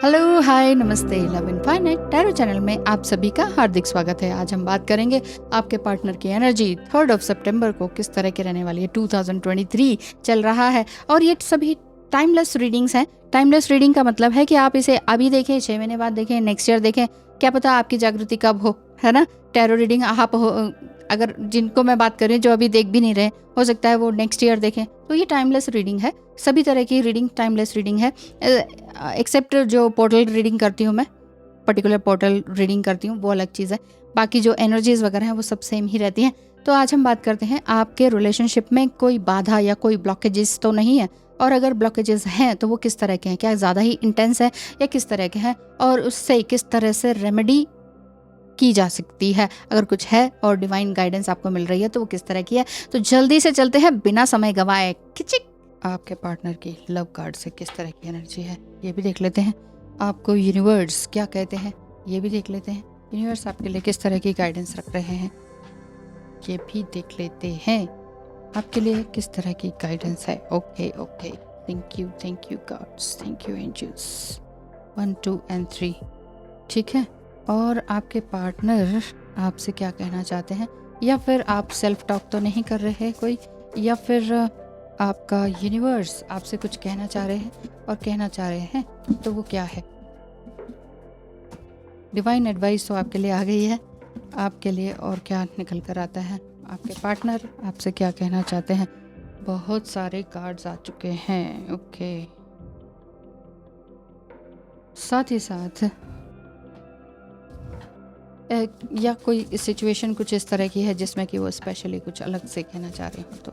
Hello, हाय, नमस्ते। Love infinite tarot channel में आप सभी का हार्दिक स्वागत है। आज हम बात करेंगे आपके पार्टनर की एनर्जी 3 सितंबर को किस तरह की रहने वाली है। 2023 चल रहा है और ये सभी टाइमलेस रीडिंग्स हैं। टाइमलेस रीडिंग का मतलब है कि आप इसे अभी देखें, 6 महीने बाद देखें, नेक्स्ट ईयर देखें, क्या पता आपकी जागृति कब हो, है ना। टैरो रीडिंग आप अगर जिनको मैं बात कर रही हूँ जो अभी देख भी नहीं रहे, हो सकता है वो नेक्स्ट ईयर देखें। तो ये टाइमलेस रीडिंग है। सभी तरह की रीडिंग टाइमलेस रीडिंग है, एक्सेप्ट जो पोर्टल रीडिंग करती हूँ मैं, पर्टिकुलर पोर्टल रीडिंग करती हूँ, वो अलग चीज़ है। बाकी जो एनर्जीज वगैरह हैं वो सब सेम ही रहती हैं। तो आज हम बात करते हैं आपके रिलेशनशिप में कोई बाधा या कोई ब्लॉकेजेस तो नहीं है, और अगर ब्लॉकेजेस हैं तो वो किस तरह के हैं, क्या ज़्यादा ही इंटेंस है या किस तरह के हैं, और उससे किस तरह से रेमेडी की जा सकती है। अगर कुछ है और डिवाइन गाइडेंस आपको मिल रही है तो वो किस तरह की है। तो जल्दी से चलते हैं बिना समय गवाए, खिचिक आपके पार्टनर की लव कार्ड से किस तरह की एनर्जी है ये भी देख लेते हैं। आपको यूनिवर्स क्या कहते हैं ये भी देख लेते हैं। यूनिवर्स आपके लिए किस तरह की गाइडेंस रख रहे हैं ये भी देख लेते हैं। आपके लिए किस तरह की गाइडेंस है। Okay, thank you gods, thank you angels. 1 2 and 3 ठीक है। और आपके पार्टनर आपसे क्या कहना चाहते हैं, या फिर आप सेल्फ टॉक तो नहीं कर रहे हैं कोई, या फिर आपका यूनिवर्स आपसे कुछ कहना चाह रहे हैं, और कहना चाह रहे हैं तो वो क्या है। डिवाइन एडवाइस तो आपके लिए आ गई है। आपके लिए और क्या निकल कर आता है। आपके पार्टनर आपसे क्या कहना चाहते हैं। बहुत सारे कार्ड्स आ चुके हैं। ओके, साथ ही साथ या कोई सिचुएशन कुछ इस तरह की है जिसमें कि वो स्पेशली कुछ अलग से कहना चाह रहे हो तो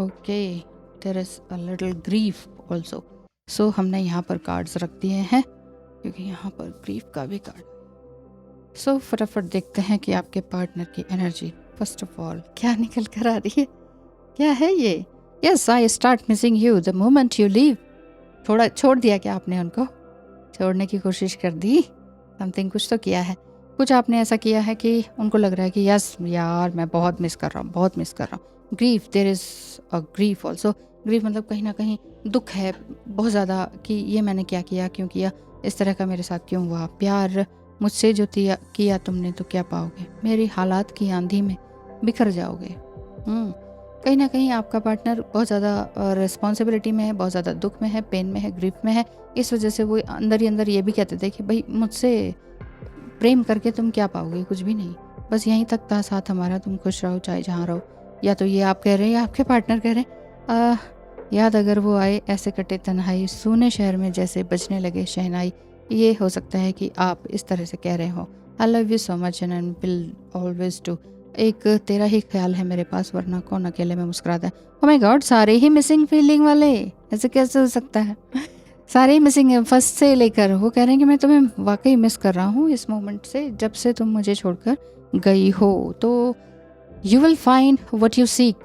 okay, there is a little grief also. So हमने यहाँ पर कार्ड्स रख दिए हैं क्योंकि यहाँ पर ग्रीफ का भी कार्ड। सो फटाफट देखते हैं कि आपके पार्टनर की एनर्जी फर्स्ट ऑफ ऑल क्या निकल कर आ रही है। क्या है ये। Yes, I start missing you the moment you leave. थोड़ा छोड़ दिया क्या आपने उनको, छोड़ने की कोशिश कर दी, समथिंग कुछ तो किया है। कुछ आपने ऐसा किया है कि उनको लग रहा है कि यस यार मैं बहुत मिस कर रहा हूँ। Grief, there is a grief also. Grief मतलब कहीं ना कहीं दुख है बहुत ज़्यादा कि ये मैंने क्या किया, क्यों किया, इस तरह का मेरे साथ क्यों हुआ। प्यार मुझसे जो किया तुमने तो क्या पाओगे, मेरी हालात की आंधी में बिखर जाओगे। कहीं ना कहीं आपका पार्टनर बहुत ज़्यादा रिस्पॉन्सिबिलिटी में है, बहुत ज़्यादा दुख में है, पेन में है, ग्रीफ में है। इस वजह से वो अंदर ही अंदर ये भी कहते थे कि भाई मुझसे प्रेम करके तुम क्या पाओगे, कुछ भी नहीं, बस यहीं तक था साथ हमारा, तुम खुश रहो चाहे जहाँ रहो। या तो ये आप कह रहे हैं या आपके पार्टनर कह रहे हैं। याद अगर वो आए ऐसे कटे तन्हाई, सूने शहर में जैसे बजने लगे शहनाई। ये हो सकता है कि आप इस तरह से कह रहे हो। I love you so much and will always do. एक तेरा ही ख्याल है मेरे पास, वरना कौन अकेले में मुस्कुराता है। ओ माय गॉड, सारे ही मिसिंग फीलिंग वाले, ऐसे कैसे हो सकता है। सारे ही मिसिंग है फर्स्ट से लेकर। वो कह रहे हैं कि मैं तुम्हें वाकई मिस कर रहा हूँ इस मोमेंट से, जब से तुम मुझे छोड़कर गई हो। तो you will find what you seek.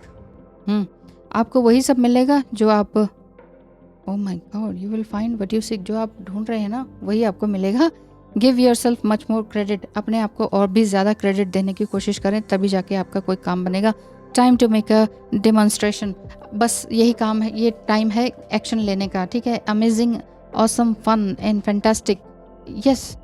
आपको वही सब मिलेगा जो आप, oh my God, you will find what you seek, जो आप ढूंढ रहे हैं ना वही आपको मिलेगा। Give your self much more credit. अपने आप को और भी ज़्यादा क्रेडिट देने की कोशिश करें, तभी जाके आपका कोई काम बनेगा। Time to make a demonstration. बस यही काम है, ये टाइम है एक्शन लेने का, ठीक है। Amazing, awesome, fun and fantastic. Yes,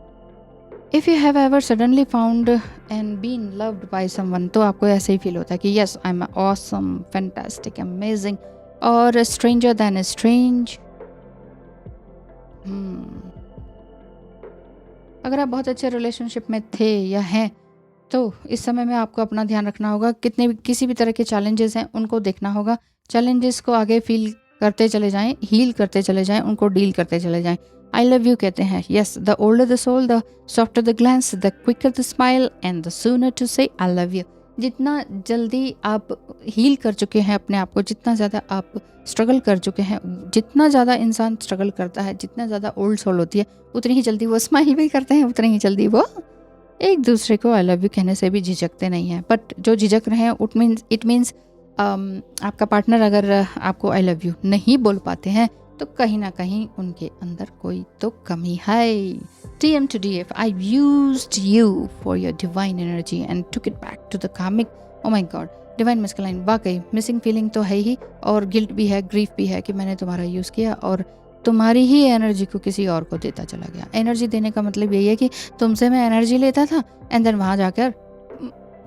if you have ever suddenly found and been loved by someone, तो आपको ऐसे ही फील होता है कि yes I am awesome, fantastic, amazing और स्ट्रेंजर दैन ए स्ट्रेंज। अगर आप बहुत अच्छे रिलेशनशिप में थे या हैं तो इस समय में आपको अपना ध्यान रखना होगा। कितने भी किसी भी तरह के चैलेंजेस हैं उनको देखना होगा। चैलेंजेस को आगे फील करते चले जाएं, हील करते चले जाएं, उनको डील करते चले जाएं। आई लव यू कहते हैं। Yes, the older the soul, the softer the glance, the quicker the smile and the sooner to say I love you. जितना जल्दी आप हील कर चुके हैं अपने आप को, जितना ज़्यादा आप स्ट्रगल कर चुके हैं, जितना ज़्यादा इंसान स्ट्रगल करता है, जितना ज़्यादा ओल्ड सोल होती है, उतनी ही जल्दी वो स्माइल भी करते हैं, उतनी ही जल्दी वो एक दूसरे को आई लव यू कहने से भी झिझकते नहीं हैं। बट जो झिझक रहे हैं इट मीन्स आपका पार्टनर अगर आपको आई लव यू नहीं बोल पाते हैं तो कहीं ना कहीं उनके अंदर कोई तो कमी है। TM to DF, I used you for your divine energy and took it back to the karmic. Oh my God, divine masculine. वाकई मिसिंग फीलिंग तो है ही, और गिल्ट भी है, ग्रीफ भी है कि मैंने तुम्हारा यूज़ किया और तुम्हारी ही एनर्जी को किसी और को देता चला गया। एनर्जी देने का मतलब यही है कि तुमसे मैं एनर्जी लेता था एंड देन वहाँ जाकर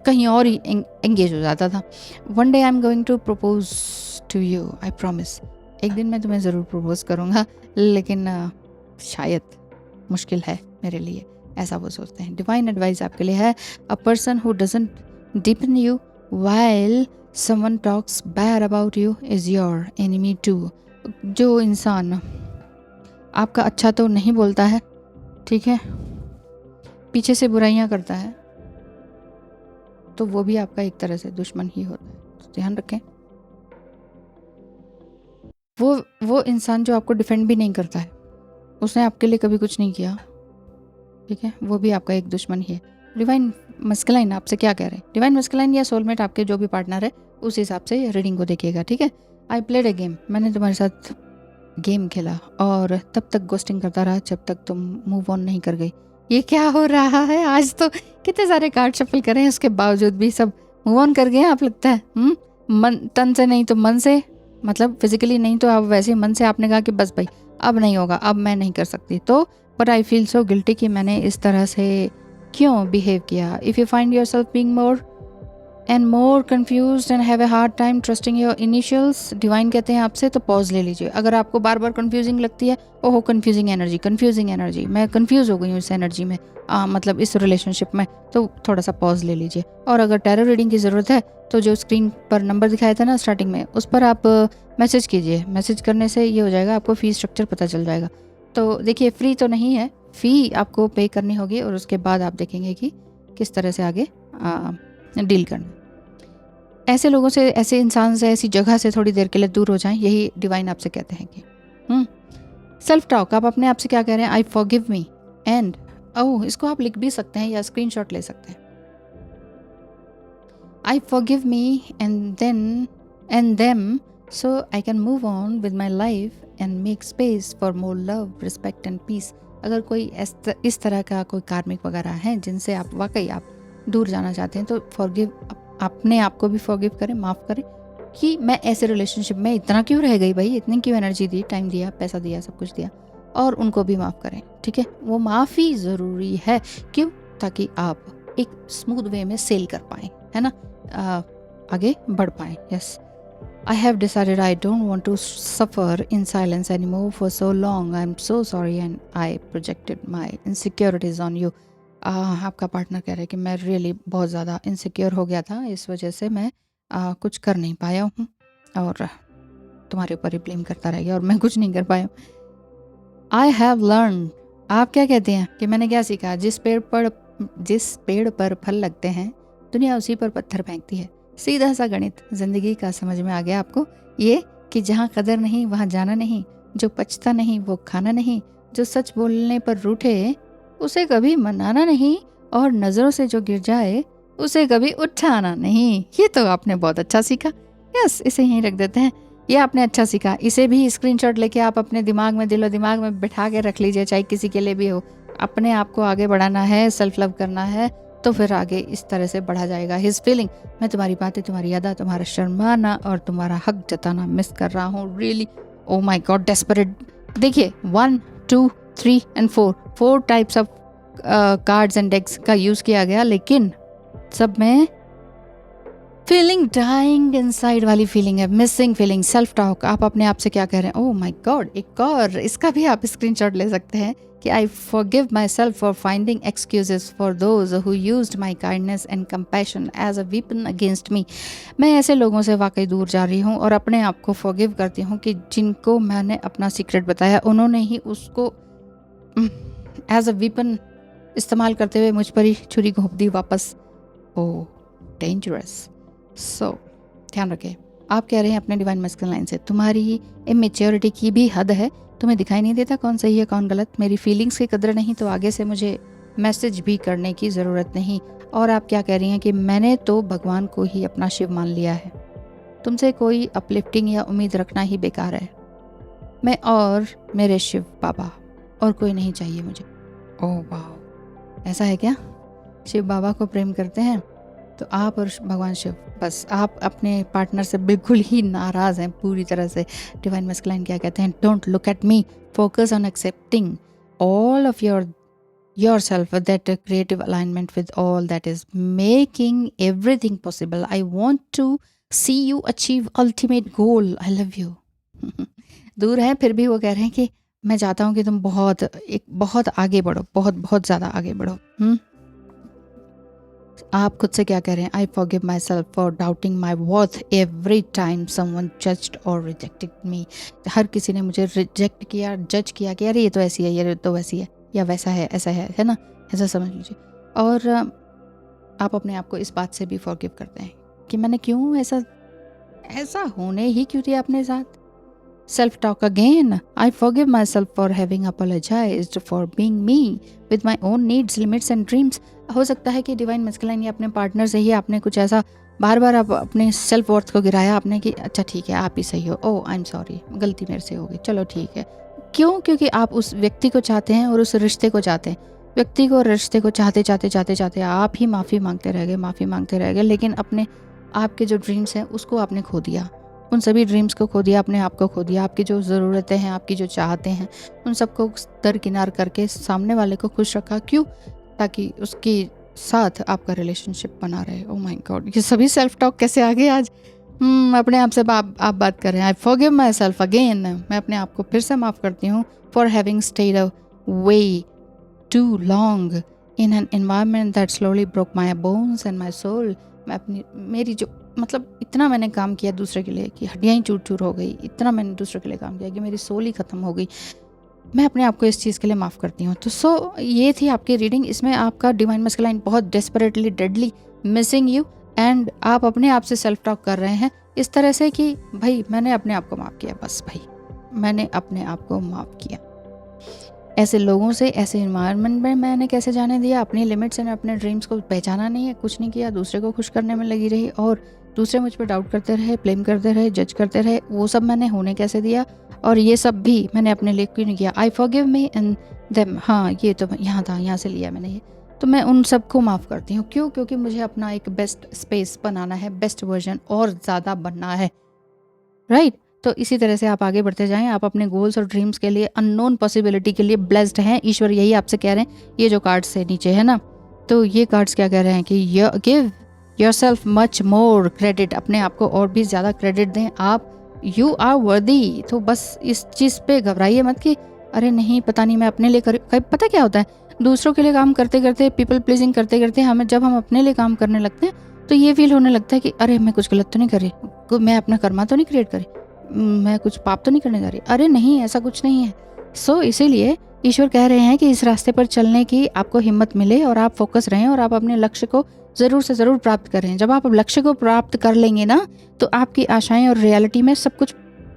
कहीं और ही एंगेज हो जाता था। One day I am going to propose to you, I promise. एक दिन मैं तुम्हें ज़रूर प्रपोज करूँगा, लेकिन शायद मुश्किल है मेरे लिए, ऐसा वो सोचते हैं। डिवाइन एडवाइस आपके लिए है, a person who doesn't deepen you while someone talks bad about you is your enemy too. जो इंसान आपका अच्छा तो नहीं बोलता है, ठीक है, पीछे से बुराइयां करता है, तो वो भी आपका एक तरह से दुश्मन ही होता है, तो ध्यान रखें। वो इंसान जो आपको डिफेंड भी नहीं करता है, उसने आपके लिए कभी कुछ नहीं किया, ठीक है, वो भी आपका एक दुश्मन ही है। डिवाइन मस्कुलाइन आपसे क्या कह रहे हैं? डिवाइन मस्कुलाइन या सोलमेट, आपके जो भी पार्टनर है, उस हिसाब से रीडिंग को देखिएगा, ठीक है। आई प्लेड अ गेम, मैंने तुम्हारे साथ गेम खेला और तब तक गोस्टिंग करता रहा जब तक तुम मूव ऑन नहीं कर गई। ये क्या हो रहा है? आज तो कितने सारे कार्ड शफल करें, उसके बावजूद भी सब मूव ऑन कर गए आप, लगता है। मन तन से नहीं तो मन से, मतलब फिजिकली नहीं तो आप वैसे मन से आपने कहा कि बस भाई अब नहीं होगा, अब मैं नहीं कर सकती। तो but I feel so guilty कि मैंने इस तरह से क्यों बिहेव किया। If you find your self being more and more confuse and have a hard time trusting your initials, divine कहते हैं आपसे तो पॉज ले लीजिए। अगर आपको बार बार कन्फ्यूजिंग लगती है, ओहो कन्फ्यूजिंग एनर्जी, मैं कन्फ्यूज हो गई हूँ इस एनर्जी में, मतलब इस रिलेशनशिप में, तो थोड़ा सा पॉज ले लीजिए। और अगर टैरो रीडिंग की ज़रूरत है तो जो स्क्रीन पर नंबर दिखाया था ना स्टार्टिंग में, उस पर आप मैसेज कीजिए। मैसेज करने से ये हो जाएगा, आपको फ़ी स्ट्रक्चर पता चल जाएगा। तो देखिए, फ्री तो नहीं है, फ़ी आपको पे करनी होगी और उसके बाद आप देखेंगे कि किस तरह से आगे डील करना। ऐसे लोगों से, ऐसे इंसान से, ऐसी जगह से थोड़ी देर के लिए दूर हो जाएं, यही डिवाइन आपसे कहते हैं कि सेल्फ टॉक, आप अपने आप से क्या कह रहे हैं? आई फॉरगिव मी एंड, ओह इसको आप लिख भी सकते हैं या स्क्रीनशॉट ले सकते हैं। I forgive me and them so I can move on with my life and make space for more love, respect and peace. अगर कोई इस तरह का कोई कार्मिक वगैरह है जिनसे आप वाकई आप दूर जाना चाहते हैं, तो फॉरगिव, अपने आप को भी फॉरगिव करें, माफ़ करें कि मैं ऐसे रिलेशनशिप में इतना क्यों रह गई भाई, इतनी क्यों एनर्जी दी, टाइम दिया, पैसा दिया, सब कुछ दिया, और उनको भी माफ़ करें, ठीक है। वो माफ़ी ज़रूरी है, क्यों? ताकि आप एक स्मूथ वे में सेल कर पाएँ, है ना, आगे बढ़ पाएँ। Yes, I have decided I don't want to suffer in silence anymore for so long, I am so sorry and I projected my insecurities on you. आपका पार्टनर कह रहा है कि मैं रियली बहुत ज़्यादा इनसिक्योर हो गया था, इस वजह से मैं कुछ कर नहीं पाया हूँ और तुम्हारे ऊपर ही ब्लेम करता रह गया और मैं कुछ नहीं कर पाया हूँ। आई हैव लर्न, आप क्या कहते हैं कि मैंने क्या सीखा? जिस पेड़ पर फल लगते हैं, दुनिया उसी पर पत्थर फेंकती है। सीधा सा गणित ज़िंदगी का समझ में आ गया आपको, ये कि जहाँ कदर नहीं वहाँ जाना नहीं, जो पचता नहीं वो खाना नहीं, जो सच बोलने पर रूठे उसे कभी मनाना नहीं, और नज़रों से जो गिर जाए उसे कभी उठाना नहीं। ये तो आपने बहुत अच्छा सीखा। यस, इसे यहीं रख देते हैं। ये आपने अच्छा सीखा, इसे भी स्क्रीनशॉट लेके आप अपने दिमाग में, दिलो दिमाग में बिठा के रख लीजिए, चाहे किसी के लिए भी हो। अपने आप को आगे बढ़ाना है, सेल्फ लव करना है, तो फिर आगे इस तरह से बढ़ा जाएगा। हिज फीलिंग, मैं तुम्हारी बातें, तुम्हारी अदा, तुम्हारा शर्माना और तुम्हारा हक जताना मिस कर रहा हूँ, really. Oh my god, desperate. देखिए 1 2 3 and 4 types of cards and decks का यूज़ किया गया, लेकिन सब में फीलिंग डाइंग इनसाइड वाली फीलिंग है, मिसिंग फीलिंग। सेल्फ टॉक, आप अपने आप से क्या कह रहे हैं? ओह माय गॉड, एक और, इसका भी आप स्क्रीनशॉट ले सकते हैं कि I forgive myself for finding excuses for those who used my kindness and compassion as a weapon against me. मैं ऐसे लोगों से वाकई दूर जा रही हूँ और अपने आप को फॉरगिव करती हूँ कि जिनको मैंने अपना सीक्रेट बताया, उन्होंने ही उसको एज अ वीपन इस्तेमाल करते हुए मुझ पर ही छुरी घोंप दी वापस। ओह डेंजरस। सो ध्यान रखें, आप कह रहे हैं अपने डिवाइन मैस्कुलिन लाइन से, तुम्हारी इमेच्योरिटी की भी हद है, तुम्हें दिखाई नहीं देता कौन सही है कौन गलत, मेरी फीलिंग्स की कदर नहीं तो आगे से मुझे मैसेज भी करने की ज़रूरत नहीं। और आप क्या कह रही हैं कि मैंने तो भगवान को ही अपना शिव मान लिया है, तुमसे कोई अपलिफ्टिंग या उम्मीद रखना ही बेकार है। मैं और मेरे शिव बाबा, और कोई नहीं चाहिए मुझे। ओह वाह, ऐसा है क्या? शिव बाबा को प्रेम करते हैं, तो आप और भगवान शिव, बस आप अपने पार्टनर से बिल्कुल ही नाराज़ हैं पूरी तरह से। डिवाइन मैस्कुलाइन क्या कहते हैं, don't look at me, focus on accepting all of yourself, that creative alignment with all that is making everything possible. I want to see you achieve ultimate goal. I love you. दूर हैं फिर भी वो कह रहे हैं कि मैं चाहता हूँ कि तुम बहुत आगे बढ़ो, बहुत ज़्यादा आगे बढ़ो। आप खुद से क्या कह रहे हैं, I forgive myself for doubting my worth every time someone judged or rejected me. हर किसी ने मुझे रिजेक्ट किया, जज किया कि अरे ये तो ऐसी है, ये तो वैसी है, या वैसा है, ऐसा है ना, ऐसा समझ लीजिए। और आप अपने आप को इस बात से भी फॉरगिव करते हैं कि मैंने क्यों ऐसा होने ही क्यों दिया अपने साथ। Self talk again, I forgive myself for having apologised for being me with my own needs, limits and dreams. हो सकता है कि डिवाइन मैस्कुलाइन या अपने पार्टनर से ही आपने कुछ ऐसा बार बार आप अपने सेल्फ वर्थ को गिराया आपने कि अच्छा ठीक है आप ही सही हो, ओह आई एम सॉरी, गलती मेरे से होगी, चलो ठीक है। क्यों? क्योंकि आप उस व्यक्ति को चाहते हैं और उस रिश्ते को चाहते हैं। व्यक्ति को और रिश्ते को चाहते आप ही माफ़ी मांगते रह गए, लेकिन अपने आपके जो ड्रीम्स हैं उसको आपने खो दिया, उन सभी ड्रीम्स को खो दिया, अपने आप को खो दिया, आपकी जो ज़रूरतें हैं, आपकी जो चाहते हैं, उन सबको दरकिनार करके सामने वाले को खुश रखा। क्यों? ताकि उसके साथ आपका रिलेशनशिप बना रहे। ओह माय गॉड, ये सभी सेल्फ टॉक कैसे आ गए आज। अपने आप से आप बात कर रहे हैं। I forgive myself again, मैं अपने आप को फिर से माफ़ करती हूँ for having stayed away too long in an environment that slowly broke my bones and my soul. मैं मेरी जो मतलब इतना मैंने काम किया दूसरे के लिए कि हड्डियाँ ही चूर चूर हो गई, इतना मैंने दूसरे के लिए काम किया कि मेरी सोल ही ख़त्म हो गई। मैं अपने आप को इस चीज़ के लिए माफ़ करती हूँ। तो ये थी आपकी रीडिंग। इसमें आपका डिवाइन मैस्कुलाइन बहुत desperately deadly missing you, and आप अपने आप से सेल्फ टॉक कर रहे हैं इस तरह से कि भाई मैंने अपने आप को माफ़ किया, बस भाई मैंने अपने आप को माफ़ किया। ऐसे लोगों से, ऐसे इन्वायरमेंट में मैंने कैसे जाने दिया, अपनी लिमिट्स एंड अपने ड्रीम्स को पहचाना नहीं है, कुछ नहीं किया, दूसरे को खुश करने में लगी रही और दूसरे मुझ पर डाउट करते रहे, ब्लेम करते रहे, जज करते रहे, वो सब मैंने होने कैसे दिया, और ये सब भी मैंने अपने लिए क्यों नहीं किया। आई फॉरगिव मी एंड देम, हाँ ये तो यहाँ था, यहाँ से लिया मैंने ये, तो मैं उन सबको माफ़ करती हूँ। क्यों? क्योंकि मुझे अपना एक बेस्ट स्पेस बनाना है, बेस्ट वर्जन और ज़्यादा बनना है, राइट। तो इसी तरह से आप आगे बढ़ते जाएं, आप अपने गोल्स और ड्रीम्स के लिए, अननोन पॉसिबिलिटी के लिए ब्लेस्ड हैं। ईश्वर यही आपसे कह रहे हैं। ये जो कार्ड्स है नीचे है ना, तो ये कार्ड्स क्या कह रहे हैं कि give yourself much more credit, अपने आप को और भी ज़्यादा क्रेडिट दें आप। You are worthy. तो बस इस चीज़ पे घबराइए मत कि अरे नहीं पता नहीं मैं अपने लिए पता क्या होता है, दूसरों के लिए काम करते करते, पीपल प्लीजिंग करते करते हमें, जब हम अपने लिए काम करने लगते हैं तो ये फील होने लगता है कि अरे मैं कुछ गलत तो नहीं कर रही, मैं अपना कर्मा तो नहीं क्रिएट करी, मैं कुछ पाप तो नहीं करने जा रही। अरे नहीं, ऐसा कुछ नहीं है। इसीलिए ईश्वर कह रहे हैं कि इस रास्ते पर चलने की आपको हिम्मत मिले और आप फोकस रहें और आप अपने लक्ष्य को ज़रूर से ज़रूर प्राप्त करें। जब आप लक्ष्य को प्राप्त कर लेंगे ना, तो आपकी आशाएं और रियलिटी में सब कुछ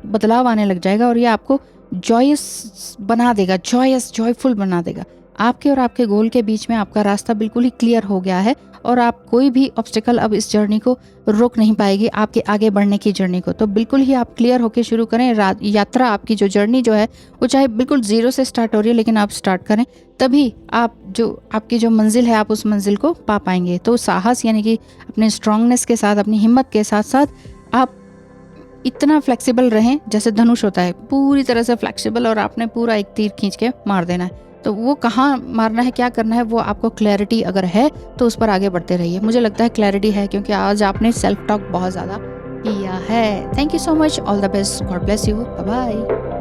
बदलाव आने लग जाएगा और ये आपको जॉयस बना देगा, जॉयफुल बना देगा। आपके और आपके गोल के बीच में आपका रास्ता बिल्कुल ही क्लियर हो गया है और आप कोई भी ऑब्स्टिकल अब इस जर्नी को रोक नहीं पाएगी, आपके आगे बढ़ने की जर्नी को। तो बिल्कुल ही आप क्लियर होकर शुरू करें यात्रा। आपकी जो जर्नी जो है वो चाहे बिल्कुल ज़ीरो से स्टार्ट हो रही है, लेकिन आप स्टार्ट करें, तभी आपकी जो मंजिल है आप उस मंजिल को पा पाएंगे। तो साहस यानी कि अपने स्ट्रांगनेस के साथ, अपनी हिम्मत के साथ साथ आप इतना फ्लेक्सिबल रहें जैसे धनुष होता है, पूरी तरह से फ्लेक्सिबल, और आपने पूरा एक तीर खींच के मार देना है। तो वो कहाँ मारना है, क्या करना है, वो आपको क्लैरिटी अगर है तो उस पर आगे बढ़ते रहिए। मुझे लगता है क्लैरिटी है, क्योंकि आज आपने सेल्फ टॉक बहुत ज़्यादा किया है। Thank you so much, all the best, God bless you, bye bye.